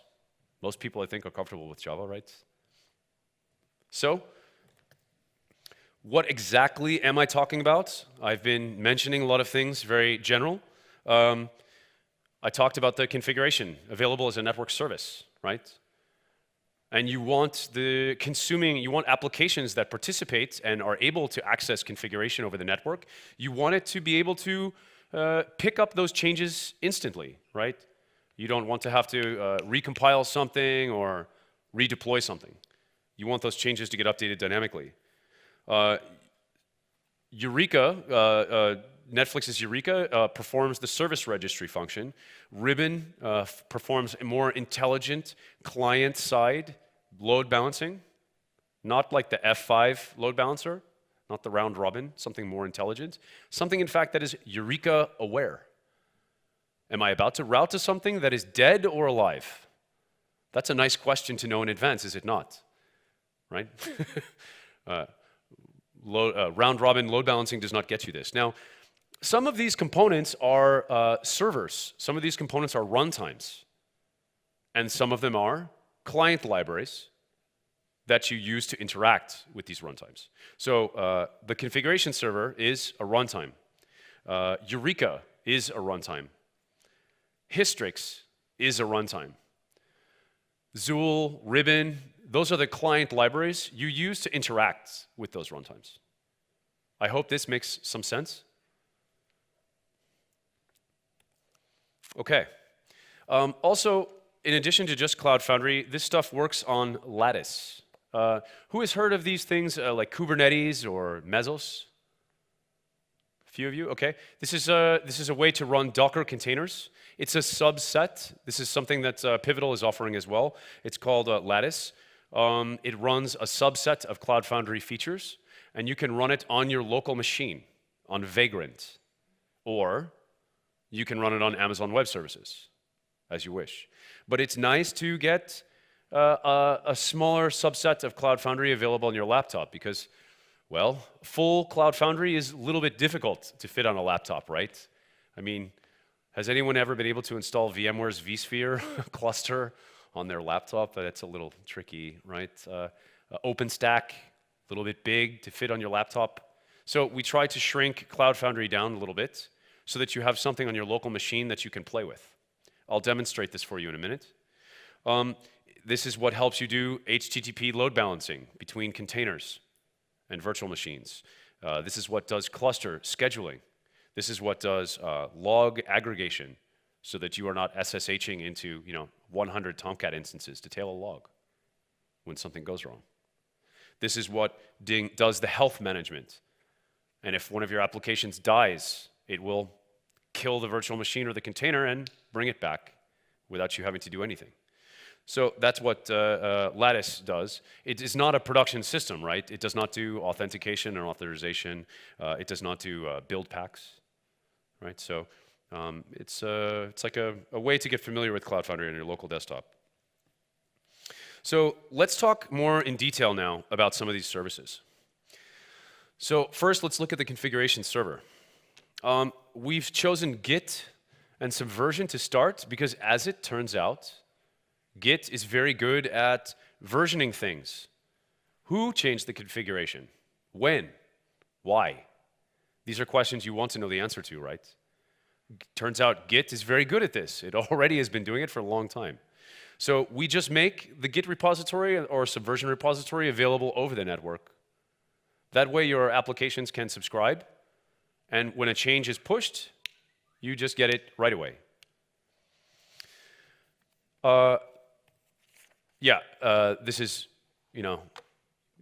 Most people, I think, are comfortable with Java, right? So, what exactly am I talking about? I've been mentioning a lot of things, very general. I talked about the configuration available as a network service, right? And you want applications that participate and are able to access configuration over the network. You want it to be able to pick up those changes instantly, right? You don't want to have to recompile something or redeploy something. You want those changes to get updated dynamically. Eureka, Netflix's Eureka performs the service registry function. Ribbon performs a more intelligent client-side load balancing, not like the F5 load balancer, not the round robin, something more intelligent. Something, in fact, that is Eureka aware. Am I about to route to something that is dead or alive? That's a nice question to know in advance, is it not? Right? Round robin load balancing does not get you this. Now, some of these components are servers. Some of these components are runtimes. And some of them are client libraries that you use to interact with these runtimes. So the configuration server is a runtime. Eureka is a runtime. Hystrix is a runtime. Zool, Ribbon, those are the client libraries you use to interact with those runtimes. I hope this makes some sense. Okay. Also, in addition to just Cloud Foundry, this stuff works on Lattice. Who has heard of these things like Kubernetes or Mesos? A few of you, okay. This is a way to run Docker containers. It's a subset. This is something that Pivotal is offering as well. It's called Lattice. It runs a subset of Cloud Foundry features, and you can run it on your local machine, on Vagrant, or you can run it on Amazon Web Services, as you wish. But it's nice to get a smaller subset of Cloud Foundry available on your laptop because, well, full Cloud Foundry is a little bit difficult to fit on a laptop, right? I mean, has anyone ever been able to install VMware's vSphere cluster on their laptop? That's a little tricky, right? OpenStack, a little bit big to fit on your laptop. So we try to shrink Cloud Foundry down a little bit so that you have something on your local machine that you can play with. I'll demonstrate this for you in a minute. This is what helps you do HTTP load balancing between containers and virtual machines. This is what does cluster scheduling. This is what does log aggregation so that you are not SSHing into 100 Tomcat instances to tail a log when something goes wrong. This is what does the health management. And if one of your applications dies, it will kill the virtual machine or the container and bring it back without you having to do anything. So that's what Lattice does. It is not a production system, right? It does not do authentication or authorization. It does not do build packs, right? So it's like a way to get familiar with Cloud Foundry on your local desktop. So let's talk more in detail now about some of these services. So first, let's look at the configuration server. We've chosen Git and Subversion to start because, as it turns out, Git is very good at versioning things. Who changed the configuration? When? Why? These are questions you want to know the answer to, right? Turns out Git is very good at this. It already has been doing it for a long time. So we just make the Git repository or Subversion repository available over the network. That way your applications can subscribe, and when a change is pushed, you just get it right away. This is,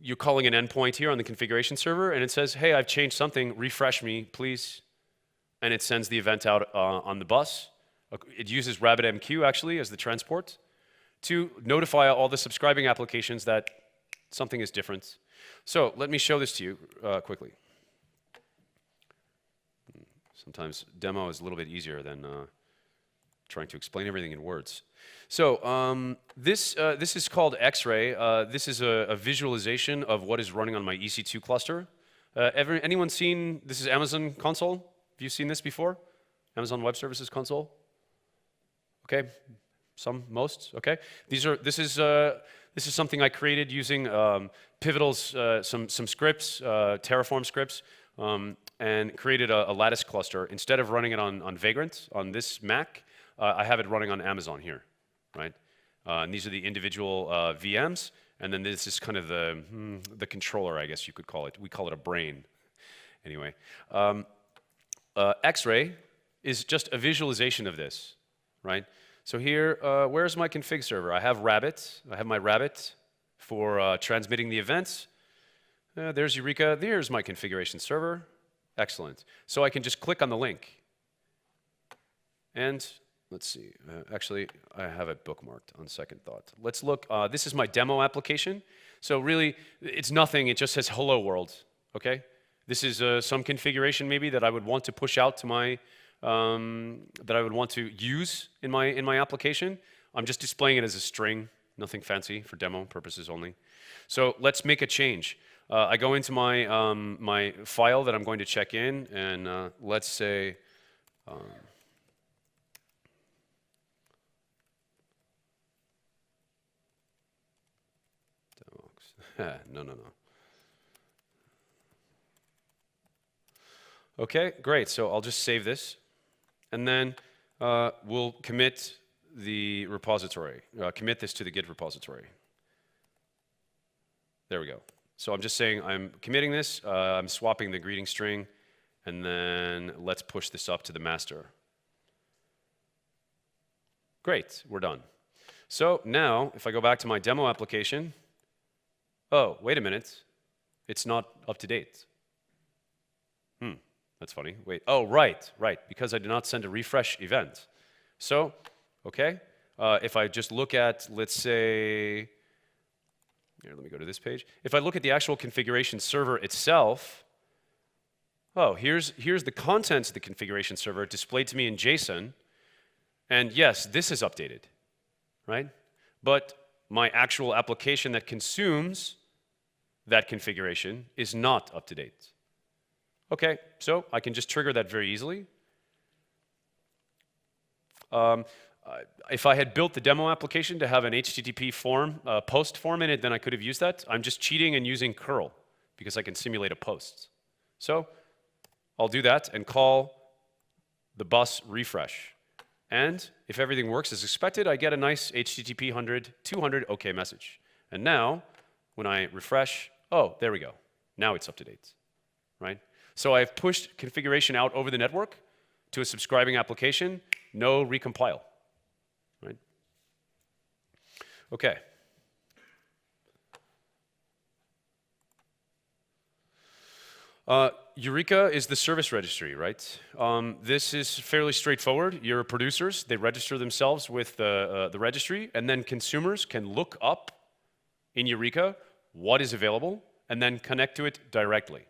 you're calling an endpoint here on the configuration server, and it says, hey, I've changed something, refresh me, please. And it sends the event out on the bus, It uses RabbitMQ actually as the transport to notify all the subscribing applications that something is different. So let me show this to you quickly. Sometimes demo is a little bit easier than trying to explain everything in words. So this is called X-Ray. This is a visualization of what is running on my EC2 cluster. Anyone seen, this is Amazon console? Have you seen this before? Amazon Web Services console? Okay, most, okay. This is something I created using Pivotal's some scripts, Terraform scripts, and created a Lattice cluster. Instead of running it on Vagrant, on this Mac, I have it running on Amazon here, right? And these are the individual VMs, and then this is kind of the controller, I guess you could call it. We call it a brain. Anyway, X-Ray is just a visualization of this, right? So here, where's my config server? I have Rabbit. I have my Rabbit for transmitting the events. There's Eureka. There's my configuration server. Excellent. So I can just click on the link. And let's see. Actually, I have it bookmarked on second thought. Let's look. This is my demo application. So really, it's nothing. It just says hello world. Okay? This is some configuration maybe that I would want to push out to my that I would want to use in my application. I'm just displaying it as a string, nothing fancy, for demo purposes only. So let's make a change. I go into my my file that I'm going to check in, and let's say no. Okay, great. So I'll just save this. And then we'll commit the repository, commit this to the Git repository. There we go. So I'm just saying I'm committing this, I'm swapping the greeting string, and then let's push this up to the master. Great, we're done. So now, if I go back to my demo application, oh, wait a minute, it's not up to date. That's funny. Wait. Oh, right. Because I did not send a refresh event. So, okay. If I just look at, let's say, here, let me go to this page. If I look at the actual configuration server itself, oh, here's the contents of the configuration server displayed to me in JSON. And yes, this is updated, right? But my actual application that consumes that configuration is not up to date. Okay, so I can just trigger that very easily. If I had built the demo application to have an HTTP form, post form in it, then I could have used that. I'm just cheating and using curl because I can simulate a post. So I'll do that and call the bus refresh. And if everything works as expected, I get a nice HTTP 200 OK message. And now, when I refresh, oh, there we go. Now it's up to date, right? So I've pushed configuration out over the network to a subscribing application, no recompile, right? Okay. Eureka is the service registry, right? This is fairly straightforward. Your producers, they register themselves with the registry, and then consumers can look up in Eureka what is available and then connect to it directly.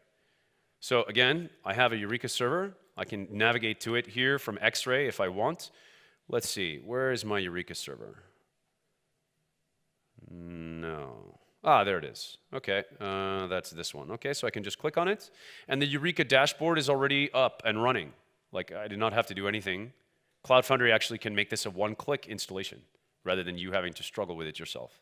So again, I have a Eureka server. I can navigate to it here from X-Ray if I want. Let's see, where is my Eureka server? No. Ah, there it is. Okay, that's this one. Okay, so I can just click on it. And the Eureka dashboard is already up and running. Like, I did not have to do anything. Cloud Foundry actually can make this a one-click installation rather than you having to struggle with it yourself.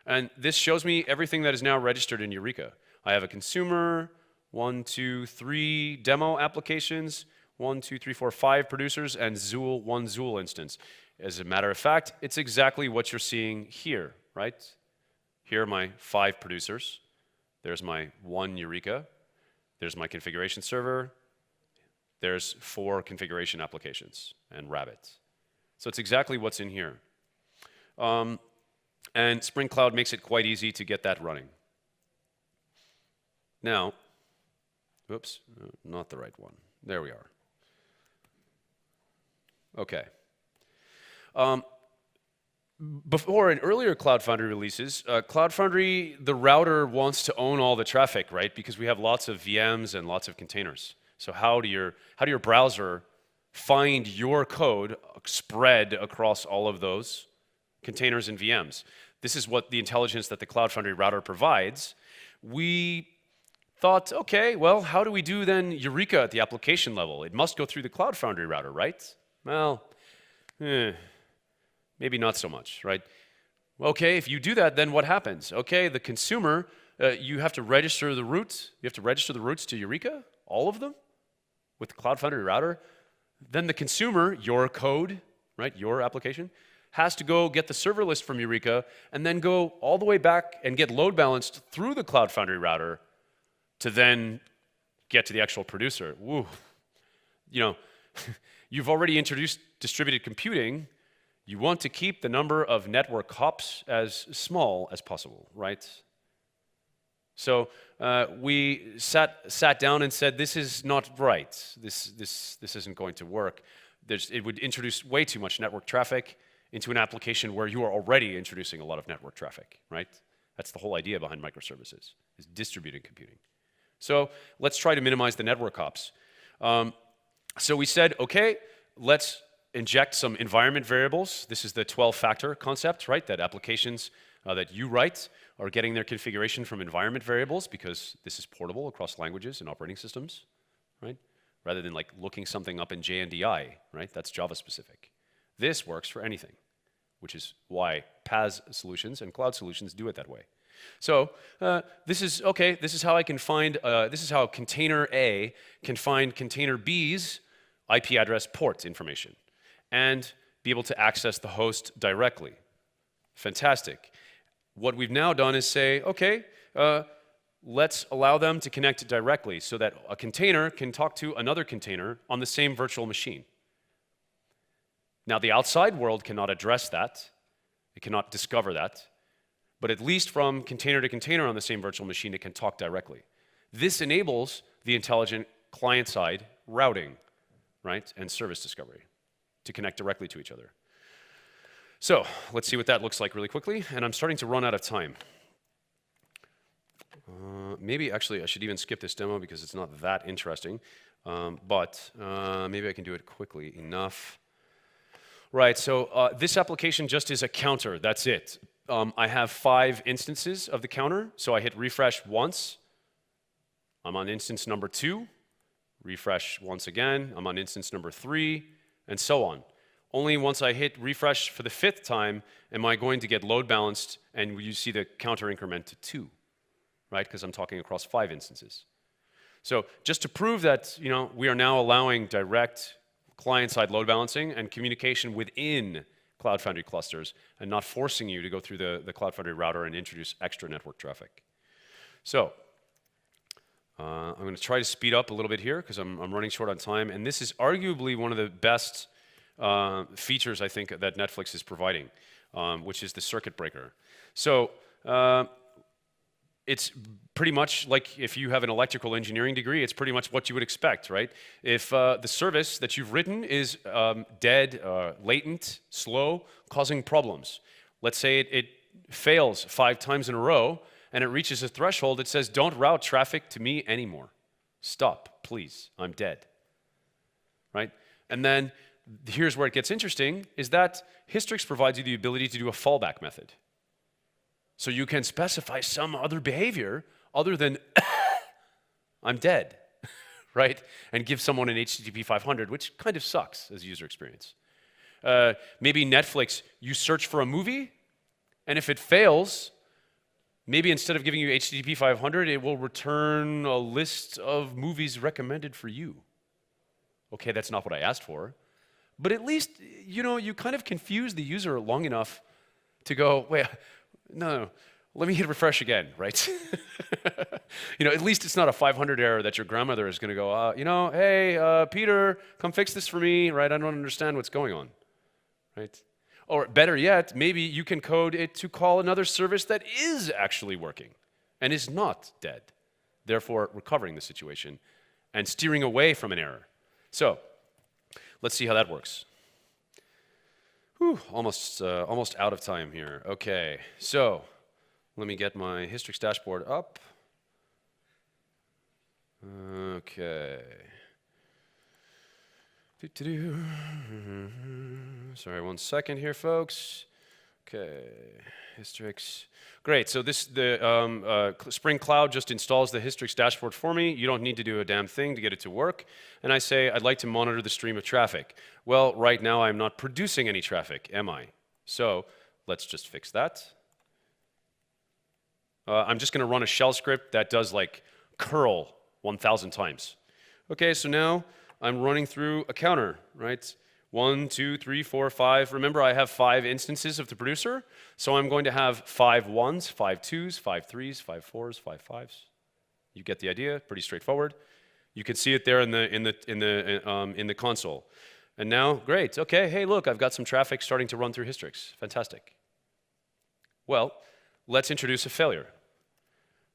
And this shows me everything that is now registered in Eureka. I have a consumer, 1, 2, 3 demo applications, 1, 2, 3, 4, 5 producers, and Zool, 1 Zool instance. As a matter of fact, it's exactly what you're seeing here, right? Here are my 5 producers. There's my 1 Eureka. There's my configuration server. There's 4 configuration applications and Rabbit. So it's exactly what's in here. And Spring Cloud makes it quite easy to get that running. Now, oops, not the right one. There we are. Okay, Before in earlier Cloud Foundry releases, Cloud Foundry, the router wants to own all the traffic, right? Because we have lots of VMs and lots of containers. So how do your browser find your code spread across all of those containers and VMs? This is what the intelligence that the Cloud Foundry router provides. We thought, okay, well, how do we do then Eureka at the application level? It must go through the Cloud Foundry router, right? Well, maybe not so much, right? Okay, if you do that, then what happens? Okay, the consumer, you have to register the routes. You have to register the routes to Eureka, all of them, with the Cloud Foundry router. Then the consumer, your code, right, your application, has to go get the server list from Eureka and then go all the way back and get load balanced through the Cloud Foundry router to then get to the actual producer. Woo. You know, you've already introduced distributed computing. You want to keep the number of network hops as small as possible, right? So we sat down and said, this is not right. This isn't going to work. It would introduce way too much network traffic into an application where you are already introducing a lot of network traffic, right? That's the whole idea behind microservices, is distributed computing. So let's try to minimize the network hops. So we said, okay, let's inject some environment variables. This is the 12-factor concept, right? That applications that you write are getting their configuration from environment variables because this is portable across languages and operating systems, right? Rather than like looking something up in JNDI, right? That's Java specific. This works for anything, which is why PaaS solutions and cloud solutions do it that way. So this is how I can find, this is how container A can find container B's IP address port information and be able to access the host directly. Fantastic. What we've now done is say, okay, let's allow them to connect directly so that a container can talk to another container on the same virtual machine. Now, the outside world cannot address that. It cannot discover that. But at least from container to container on the same virtual machine, it can talk directly. This enables the intelligent client-side routing, right, and service discovery to connect directly to each other. So let's see what that looks like really quickly. And I'm starting to run out of time. Maybe actually I should even skip this demo because it's not that interesting. But maybe I can do it quickly enough. Right, so this application just is a counter, that's it. I have 5 instances of the counter, so I hit refresh once. I'm on instance number 2, refresh once again, I'm on instance number 3, and so on. Only once I hit refresh for the 5th time am I going to get load balanced and you see the counter increment to 2, right? Because I'm talking across 5 instances. So just to prove that, you know, we are now allowing direct client-side load balancing and communication within Cloud Foundry clusters and not forcing you to go through the Cloud Foundry router and introduce extra network traffic. So I'm going to try to speed up a little bit here because I'm running short on time. And this is arguably one of the best features, I think, that Netflix is providing, which is the circuit breaker. So it's pretty much like if you have an electrical engineering degree, it's pretty much what you would expect, right? If the service that you've written is dead, latent, slow, causing problems. Let's say it fails 5 times in a row and it reaches a threshold that says, don't route traffic to me anymore. Stop, please, I'm dead, right? And then here's where it gets interesting, is that Hystrix provides you the ability to do a fallback method. So you can specify some other behavior other than I'm dead, right? And give someone an HTTP 500, which kind of sucks as a user experience. Maybe Netflix, you search for a movie, and if it fails, maybe instead of giving you HTTP 500, it will return a list of movies recommended for you. Okay, that's not what I asked for. But at least, you know, you kind of confuse the user long enough to go, wait, no, let me hit refresh again, right? You know, at least it's not a 500 error that your grandmother is going to go, you know, hey, Peter, come fix this for me, right? I don't understand what's going on, right? Or better yet, maybe you can code it to call another service that is actually working and is not dead, therefore recovering the situation and steering away from an error. So let's see how that works. Whew, almost out of time here. Okay, so let me get my Hystrix dashboard up. Okay. Sorry, 1 second here, folks. Okay, Hystrix. Great, so the Spring Cloud just installs the Hystrix dashboard for me. You don't need to do a damn thing to get it to work. And I say, I'd like to monitor the stream of traffic. Well, right now I'm not producing any traffic, am I? So let's just fix that. I'm just gonna run a shell script that does like curl 1,000 times. Okay, so now I'm running through a counter, right? 1, 2, 3, 4, 5. Remember, I have 5 instances of the producer, so I'm going to have 5 1s, 5 2s, 5 3s, 5 4s, 5 5s. You get the idea. Pretty straightforward. You can see it there in the console. And now, great. Okay, hey, look, I've got some traffic starting to run through Hystrix. Fantastic. Well, let's introduce a failure.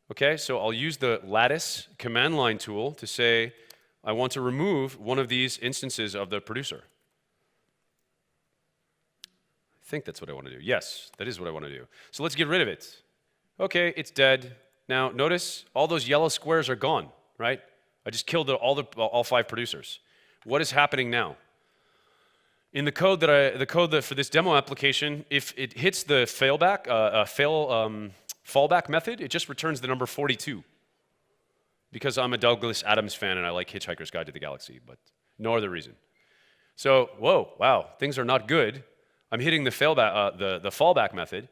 Okay, so I'll use the lattice command line tool to say I want to remove one of these instances of the producer. I think that's what I want to do. Yes, that is what I want to do. So let's get rid of it. Okay, it's dead. Now notice all those yellow squares are gone, right? I just killed all 5 producers. What is happening now? In the code for this demo application, if it hits the fallback method, it just returns the number 42. Because I'm a Douglas Adams fan and I like Hitchhiker's Guide to the Galaxy, but no other reason. So, whoa, wow, things are not good. I'm hitting the fallback method.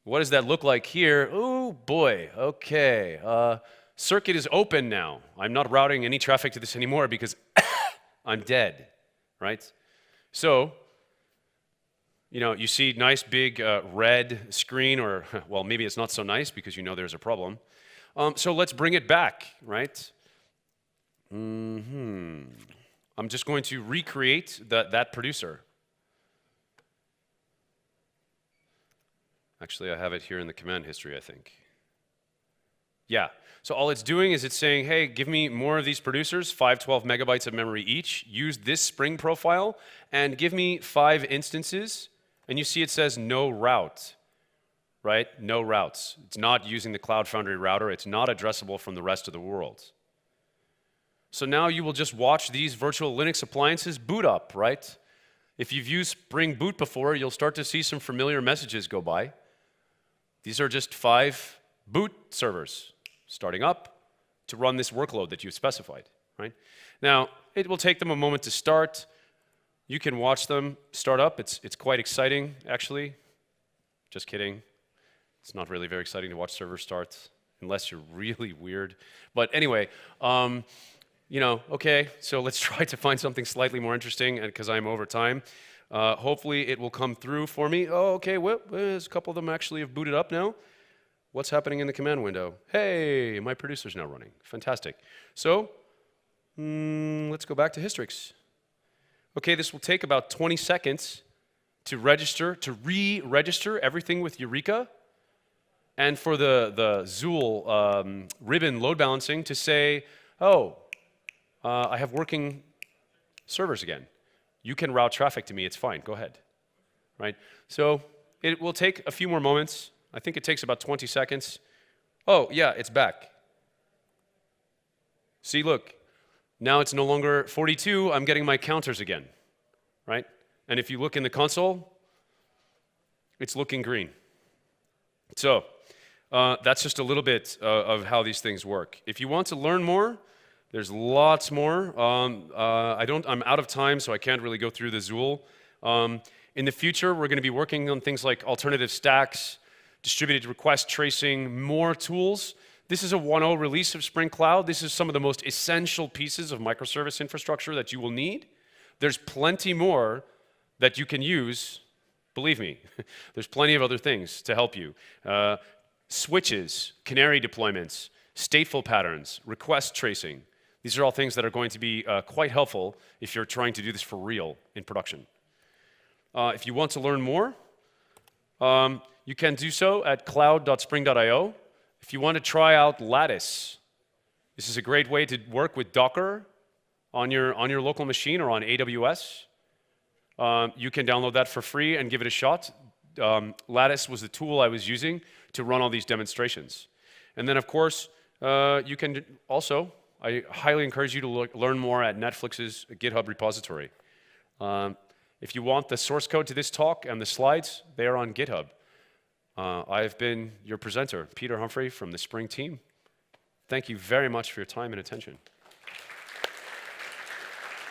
What does that look like here? Oh boy, okay. Circuit is open now. I'm not routing any traffic to this anymore because I'm dead, right? So, you know, you see nice big red screen, or, well, maybe it's not so nice because you know there's a problem. So let's bring it back, right? I'm just going to recreate that producer. Actually, I have it here in the command history, I think. Yeah, so all it's doing is it's saying, hey, give me more of these producers, 512 megabytes of memory each, use this Spring profile, and give me 5 instances, and you see it says no route, right? No routes. It's not using the Cloud Foundry router. It's not addressable from the rest of the world. So now you will just watch these virtual Linux appliances boot up, right? If you've used Spring Boot before, you'll start to see some familiar messages go by. These are just 5 boot servers starting up to run this workload that you've specified, right? Now, it will take them a moment to start. You can watch them start up. It's quite exciting, actually. Just kidding. It's not really very exciting to watch servers start, unless you're really weird. But anyway, you know, okay, so let's try to find something slightly more interesting, because I'm over time. Hopefully it will come through for me. Oh, okay, well, there's a couple of them actually have booted up now. What's happening in the command window? Hey, my producer's now running. Fantastic. So, let's go back to Hystrix. Okay, this will take about 20 seconds to re-register everything with Eureka, and for the Zool ribbon load balancing to say, oh, I have working servers again. You can route traffic to me, it's fine, go ahead. Right? So it will take a few more moments. I think it takes about 20 seconds. Oh, yeah, it's back. See, look, now it's no longer 42, I'm getting my counters again, right? And if you look in the console, it's looking green. So that's just a little bit of how these things work. If you want to learn more, there's lots more. I'm out of time, so I can't really go through the Zool. In the future, we're going to be working on things like alternative stacks, distributed request tracing, more tools. This is a 1.0 release of Spring Cloud. This is some of the most essential pieces of microservice infrastructure that you will need. There's plenty more that you can use. Believe me, there's plenty of other things to help you. Switches, canary deployments, stateful patterns, request tracing. These are all things that are going to be quite helpful if you're trying to do this for real in production. If you want to learn more, you can do so at cloud.spring.io. If you want to try out Lattice, this is a great way to work with Docker on your local machine or on AWS. You can download that for free and give it a shot. Lattice was the tool I was using to run all these demonstrations. And then, of course, you can also, I highly encourage you to learn more at Netflix's GitHub repository. If you want the source code to this talk and the slides, they are on GitHub. I've been your presenter, Pieter Humphrey from the Spring team. Thank you very much for your time and attention.